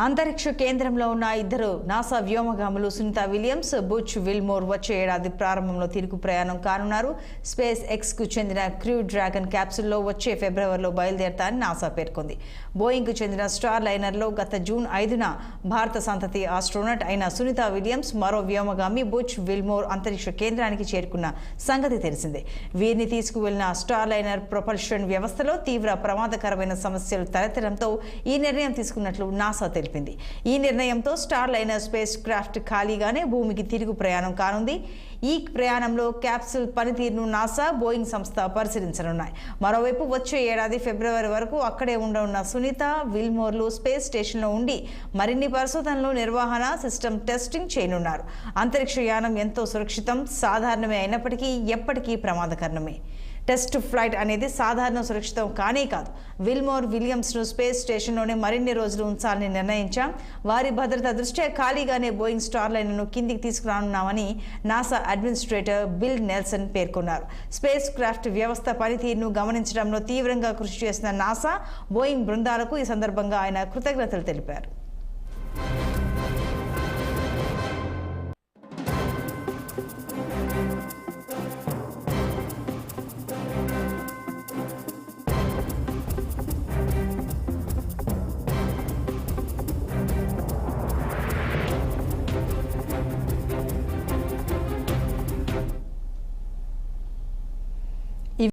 అంతరిక్ష కేంద్రంలో ఉన్న ఇద్దరు నాసా వ్యోమగాములు సునీత విలియమ్స్, బుచ్ విల్మోర్ వచ్చే ఏడాది ప్రారంభంలో తిరుగు ప్రయాణం కానున్నారు. స్పేస్ ఎక్స్ కు చెందిన క్రూ డ్రాగన్ క్యాప్సూల్లో వచ్చే ఫిబ్రవరిలో బయలుదేరతారని నాసా పేర్కొంది. బోయింగ్ కు చెందిన స్టార్ లైనర్లో గత జూన్ 5న భారత సంతతి ఆస్ట్రోనట్ అయిన సునీత విలియమ్స్, మరో వ్యోమగామి బుచ్ విల్మోర్ అంతరిక్ష కేంద్రానికి చేరుకున్న సంగతి తెలిసిందే. వీరిని తీసుకువెళ్లిన స్టార్ లైనర్ ప్రొపల్షన్ వ్యవస్థలో తీవ్ర ప్రమాదకరమైన సమస్యలు తలెత్తడంతో ఈ నిర్ణయం తీసుకున్నట్లు నాసా తెలిపింది. ఈ నిర్ణయంతో స్టార్ లైనర్ స్పేస్ క్రాఫ్ట్ ఖాళీగానే భూమికి తిరుగు ప్రయాణం కానుంది. ఈ ప్రయాణంలో క్యాప్సూల్ పనితీరును నాసా, బోయింగ్ సంస్థ పరిశీలించనున్నాయి. మరోవైపు వచ్చే ఏడాది ఫిబ్రవరి వరకు అక్కడే ఉండనున్న సునీత విల్మోర్లు స్పేస్ స్టేషన్లో ఉండి మరిన్ని పరిశోధనలు, నిర్వహణ, సిస్టమ్ టెస్టింగ్ చేయనున్నారు. అంతరిక్ష యానం ఎంతో సురక్షితం, సాధారణమే అయినప్పటికీ ఎప్పటికీ ప్రమాదకరమే. టెస్ట్ ఫ్లైట్ అనేది సాధారణ సురక్షితం కానే కాదు. విల్మోర్, విలియమ్స్ను స్పేస్ స్టేషన్లోనే మరిన్ని రోజులు ఉంచాలని నిర్ణయించాం. వారి భద్రత దృష్ట్యా ఖాళీగానే బోయింగ్ స్టార్ లైనర్ను కిందికి తీసుకురానున్నామని నాసా అడ్మినిస్ట్రేటర్ బిల్ నెల్సన్ పేర్కొన్నారు. స్పేస్ క్రాఫ్ట్ వ్యవస్థ పనితీరును గమనించడంలో తీవ్రంగా కృషి చేసిన నాసా, బోయింగ్ బృందాలకు ఈ సందర్భంగా ఆయన కృతజ్ఞతలు తెలిపారు.